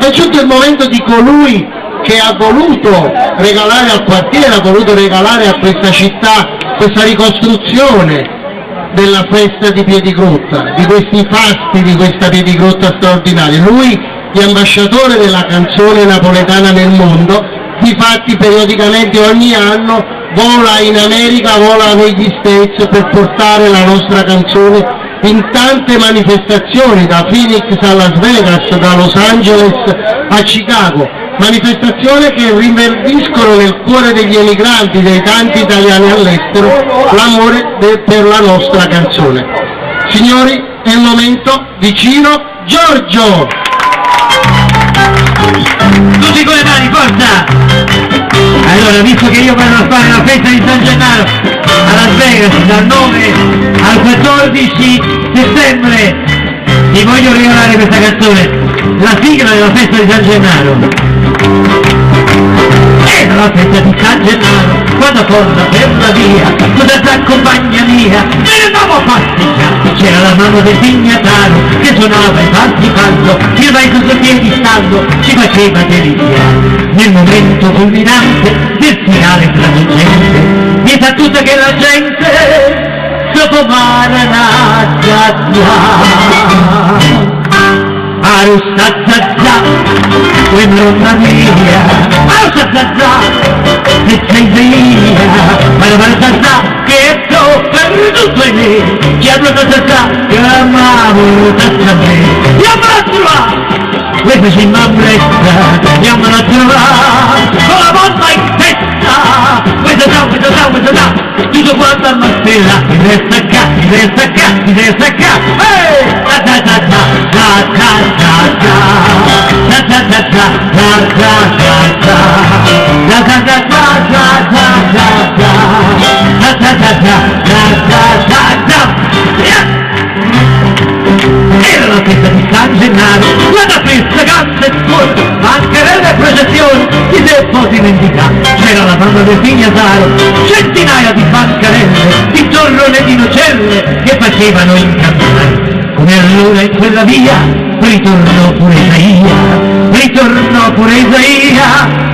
è giunto il momento di colui che ha voluto regalare al quartiere, ha voluto regalare a questa città questa ricostruzione della festa di Piedigrotta, di questi fasti di questa Piedigrotta straordinaria. Lui, è ambasciatore della canzone napoletana nel mondo, difatti periodicamente ogni anno vola in America, vola negli States per portare la nostra canzone in tante manifestazioni, da Phoenix a Las Vegas, da Los Angeles a Chicago, manifestazioni che rinverdiscono nel cuore degli emigranti, dei tanti italiani all'estero, l'amore per la nostra canzone. Signori, è il momento di Ciro Giorgio! Tutti con le mani, forza! Allora, visto che io vado a fare la festa di San Gennaro a Las Vegas dal 9 al 14 settembre, ti voglio regalare questa canzone, la sigla della festa di San Gennaro. Era la festa di San Gennaro, quando corra per la via, cosa t'accompagna mia, me ne andavo a passeggiare, c'era la mano del dignatario che suonava i passi falso, il vai sotto i piedi stando, ci faceva deliziare. Nel momento culminante del finale travolgente, mi sa tutta che la gente dopo Maranatha Arusazazza, quei maronna mia, Arusazazza, che sei via, Arusazazza, che t'ho perduto in me, che Arusazazza, che amavo tazza me, chiamala a trovare, questa ci m'ambretta, chiamala a trovare, con la bomba in testa, questa da, tutto quanto a mattina, mi resta qua, ehi, ta ta ta ta, ta ta ta ta, ta ta ta ta, ta ta ta ta, ta ta ta ta, ta ta ta ta, ta ta ta ta, ta. Era la festa di San Gennaro, la festa canta e suona, bancarelle e processioni, chi se può dimenticare? C'era la banda del Pignataro, centinaia di bancarelle, di torrone di nocelle che facevano incantare. Come allora in quella via ritornò pure Isaia,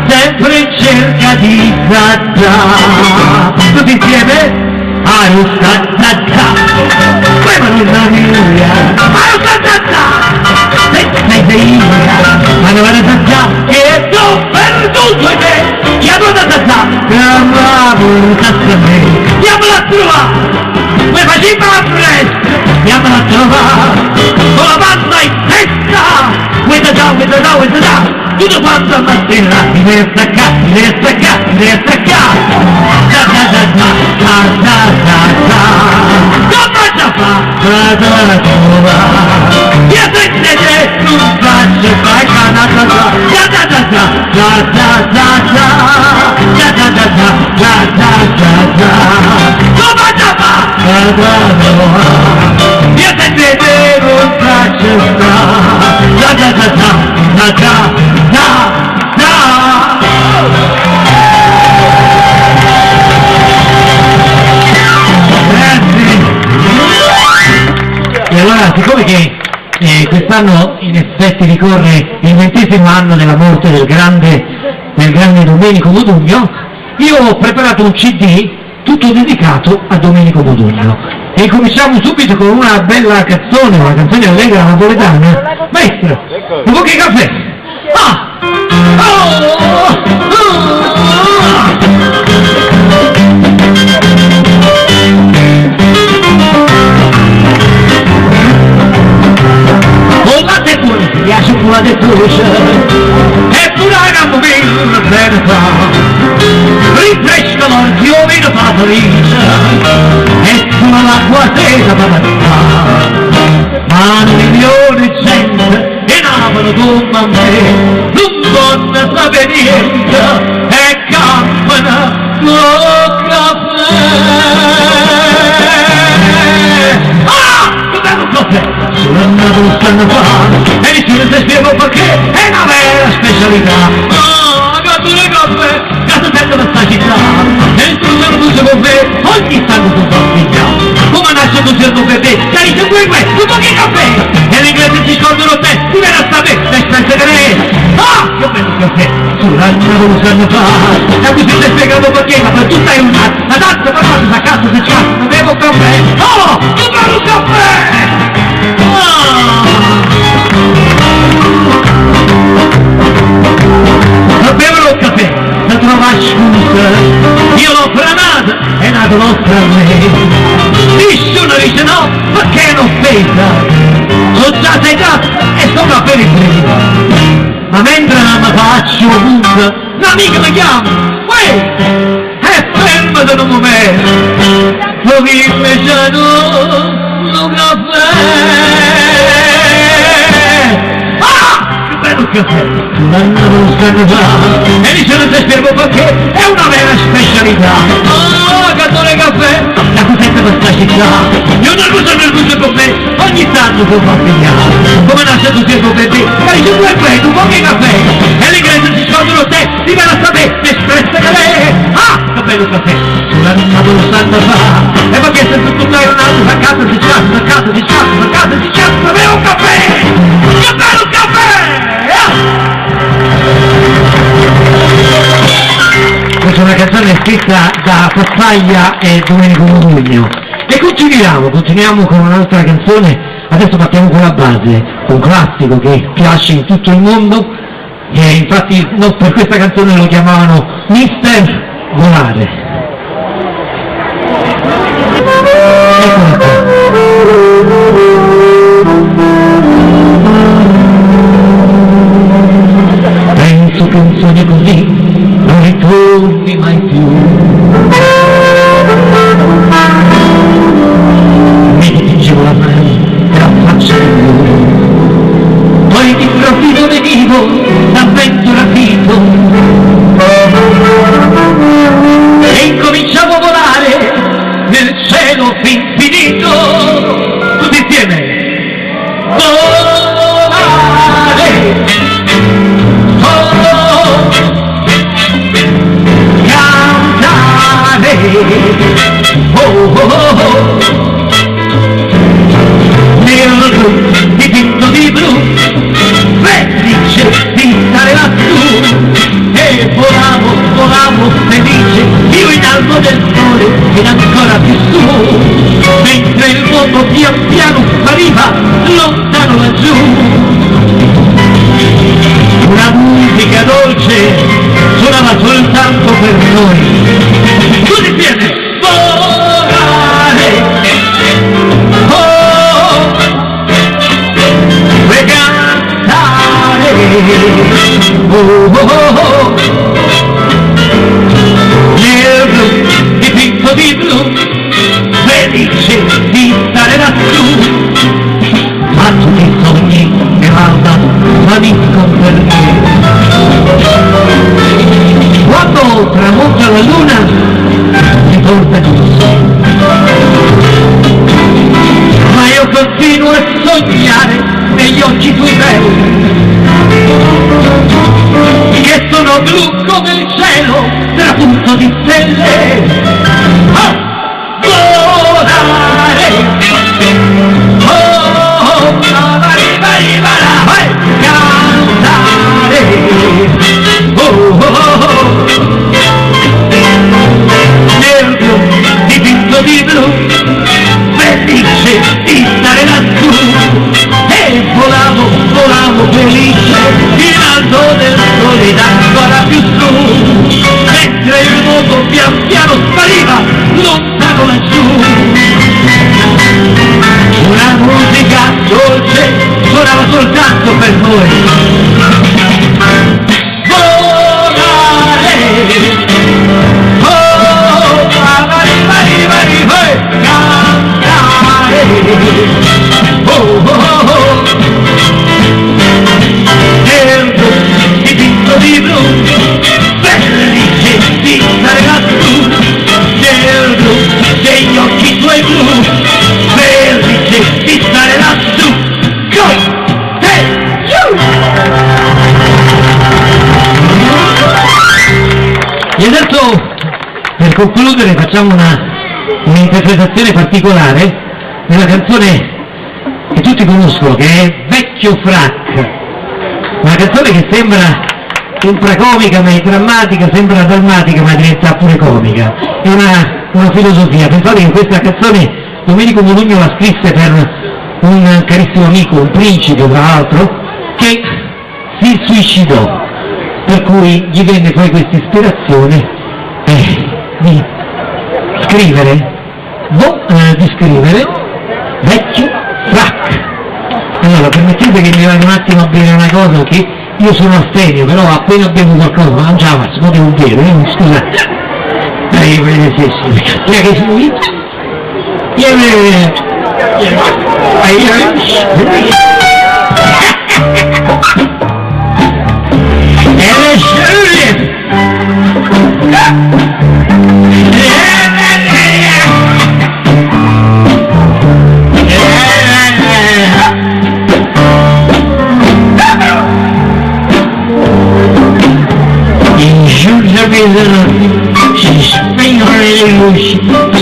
sempre in cerca di Zazza. Tutti insieme? Arusazazza, quei maronna mia, Arusazazza, sei via, Arusazazza, che t'ho perduto in me, chiamala Zazza, chiamavo Zazza a me, chiamala a trovare, come faceva a presto, chiamala a trovare, con la banda in testa, questa da, tutto quanto a mattina, mi deve staccare, da da da da, da da da da, come da fa, da da da da, io te non faccio mai canata, da da da da, da da da da, da da da da, da da da da, come da fa, da da da, io te non faccio mai, da da da da, da da da. E allora, siccome che quest'anno in effetti ricorre il 20° anno della morte del grande Domenico Modugno, io ho preparato un CD tutto dedicato a Domenico Modugno. E cominciamo subito con una bella canzone, una canzone allegra napoletana. Maestro, un po' che caffè! Ah! La cioccolata dolce e pure la gamma bene fa, rifresca l'orchio vino fa felice e suona l'acqua tesa per fa, ma 1 milione di gente e Napoli come a me non possono sapere niente e campano con caffè. Ah! Che bello caffè! Sono andato un anno fa e nessuno ti spiego perché è una vera specialità. Ah, gatto le coppe, gatto sempre da sta città e nessuno se lo puso con me, ogni stanno tu fa figliare. Come nasce tu servo per te, cari se vuoi un po' che caffè e l'inglese ci scordano te, ti viene a sapere, l'espresso che ne è. un caffè sulla rivoluzione fa. Da cui si è spiegato perché, ma tu stai un attimo, ma tanto per quanto a casa se c'è, non bevo un caffè. Oh, non bevo un caffè! Non bevo un caffè, la trova scusa, io l'ho franato, è nato nostra lei. Nessuno dice no, perché non pesa. Sono già segato e sono per il primo. Ma mentre non mi faccio punta, un'amica mi chiama, e fermati un momento, dove invece un caffè. Ah, che bello caffè, non stanno già, e dice non ti spiego perché, è una vera specialità. Ah, cantone caffè, da cos'è questa città, io nervoso con me, ogni tanto può far pigliare, come nasce tu sei con me, e dice tu è freddo, pochi caffè, e l'inglese si scoprono te, ti viene a sapere, espressa che lei, ah, che bello caffè, sulla stanno fa, e perché se tutto stai un altro, a casa si sciassa, a casa si sciassa, a casa si sciassa, bevo un caffè, che bello caffè, Questa è una canzone scritta da Fazzaglia e Domenico Modugno. E continuiamo con un'altra canzone, adesso partiamo con la base, un classico che piace in tutto il mondo, e infatti per questa canzone lo chiamavano Mister Volare. Eccola qua. Penso che un sogno così non ritorni mai più. Mi dipingevo la mano e la faccia di blu, poi d'improvviso venivo da vento rapito e incominciavo a volare nel cielo infinito, tutti insieme. Nel blu, dipinto di blu, felice di stare lassù, e volavo felice, io in alto del sole ed ancora più su, mentre il mondo pian piano spariva lontano laggiù. Una musica dolce suonava soltanto per noi, tutti insieme. Nel blu, dipinto di blu, felice di stare lassù, ma tutti i sogni che guardano svaniscono per me. Quando tramonta la luna si porta giù, ma io continuo a sognare negli occhi tuoi belli, che sono blu come il cielo trapunto di stelle. Oh, volare, oh, cantare, nel blu, dipinto di blu, felice di stare lassù, e volavo felice in alto del sole ed ancora più su, mentre il mondo pian piano spariva lontano laggiù. Una musica dolce suonava soltanto per noi. Volare, oh, cantare, nel blu, dipinto di blu, felice di stare lassù, nel blu, degli occhi tuoi blu, felice di stare lassù. Go! Hey! You! E adesso, per concludere, facciamo un'interpretazione particolare della canzone che tutti conoscono, che è Vecchio Frac, una canzone che sembra Sembra comica ma è drammatica, sembra drammatica ma diventa pure comica. È una filosofia. Pensate che questa canzone Domenico Modugno la scrisse per un carissimo amico, un principe tra l'altro, che si suicidò, per cui gli venne poi questa ispirazione di scrivere Vecchio Frac. Allora permettete che mi vada un attimo a bere una cosa, perché io sono astemio, però appena bevo qualcosa mangiava, si poteva bere, scusate. Dai, vedete, chi è che si si spengono le luci,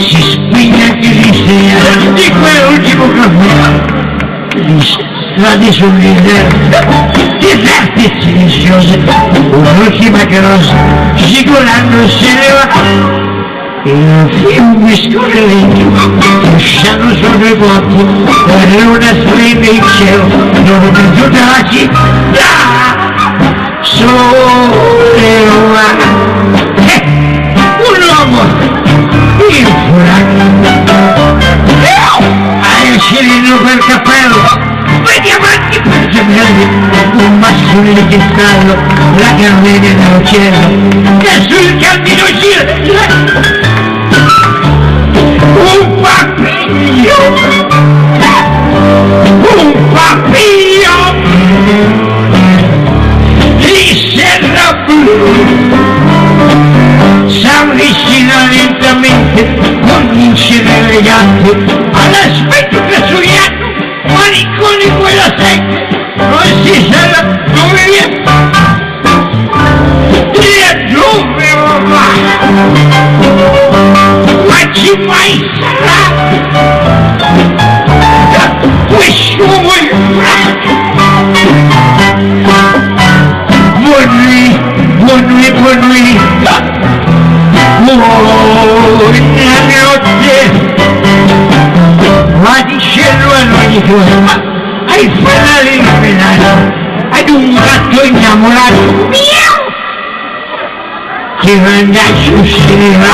si spegne anche l'Isea di quell'ultimo caffè. Le strade sono deserte e silenziose, un'ultima carrozza sicurando se ne va. Il fiume scorre lento, lasciando sopra i ponti, la luna splende in cielo, loro per tutta la città. Sole un uomo in hai il cilindro per cappello, vedi avanti per gemelli, un bastone di cristallo, la gardenia dello cielo, e sul cammino gira un papiglio, s'avvicina lentamente con vincere elegante all'aspetto casugliato, manicone quella secca, non si sa dove viene, e dove va, ma ci mai sarà questo buon nuit, nella notte, ma di cielo a ogni cosa, ai fanali illuminati, ad un gatto innamorato, miau, che manda su sera,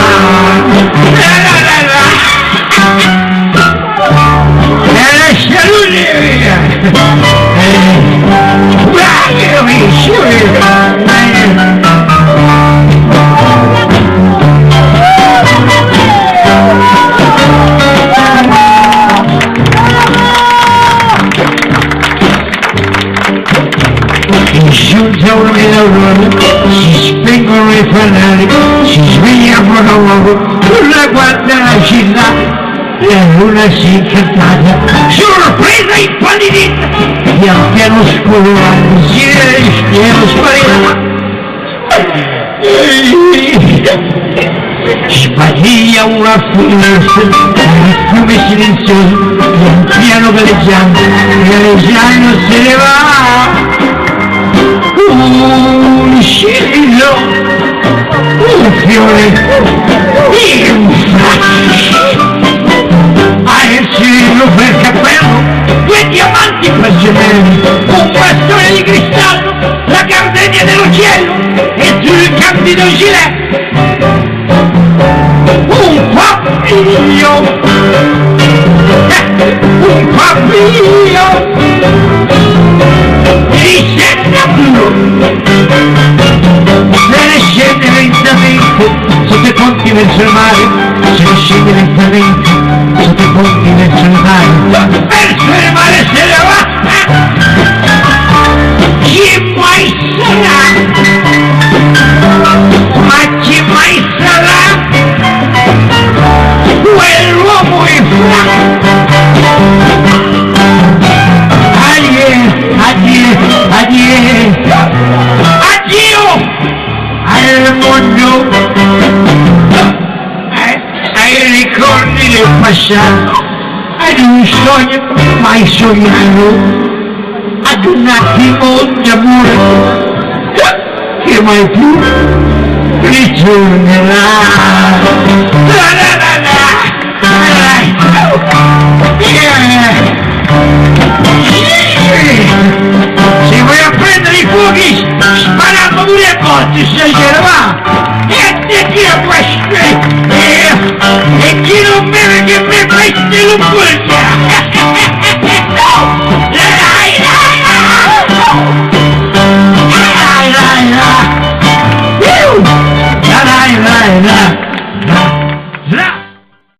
la salute mia, giunta una dell'aurora, si spengono i fanali, si sveglia buon uomo, sulla guarda la città, la luna si è incantata, sorpresa impallidita, pian piano scolorando, si è sparita. Sbadiglia una finestra, il fiume silenzioso, pian piano galleggiando se ne va. Un cielo, un fiore, un flash, hai il cilindro per cappello, due diamanti per gemelli, un bastone di cristallo, la gardenia dello cielo, e sul candido gilet, un papiglio, di senna blu, se ne scende lentamente sotto i ponti verso il mare, se ne scende lentamente sotto i ponti verso il mare se ne va, chi mai sarà, ma chi mai sarà quell'uomo in flacco. Addio al mondo, ai ricordi del passato, ad un sogno mai sognato, ad un attimo d'amore che mai più ritornerà.